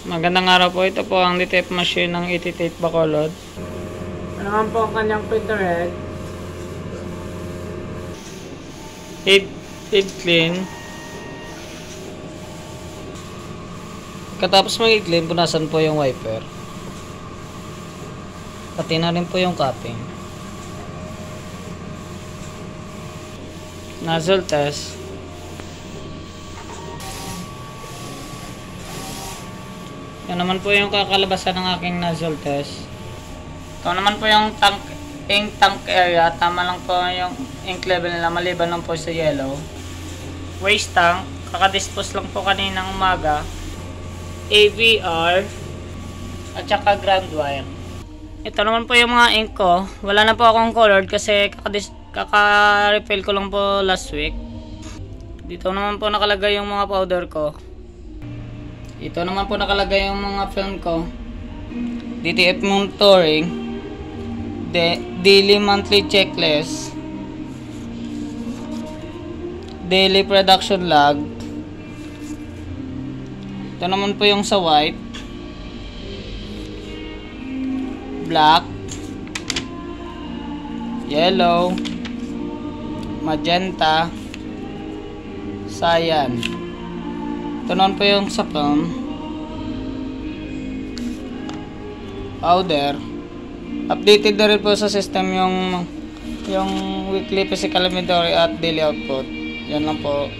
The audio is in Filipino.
Magandang araw po. Ito po ang tape machine ng 80 tape Bacolod. Ano naman po ang kanyang printer head. Head clean. Katapos mag-clean, punasan po yung wiper. Pati na rin po yung capping. Nozzle test. Yan naman po yung kakalabasan ng aking nozzle test. Ito naman po yung ink tank area. Tama lang po yung ink level nila, maliban lang po sa yellow. Waste tank, kakadispose lang po kaninang umaga. AVR at saka ground wire. Ito naman po yung mga ink ko. Wala na po akong colored kasi kaka-refill ko lang po last week. Dito naman po nakalagay yung mga powder ko. Ito naman po nakalagay yung mga film ko. DTF monitoring, daily monthly checklist, daily production log. Ito naman po yung sa white, black, yellow, magenta, cyan. Ito naman po yung sa film, powder. Updated na rin po sa system yung weekly physical inventory at daily output. Yan lang po.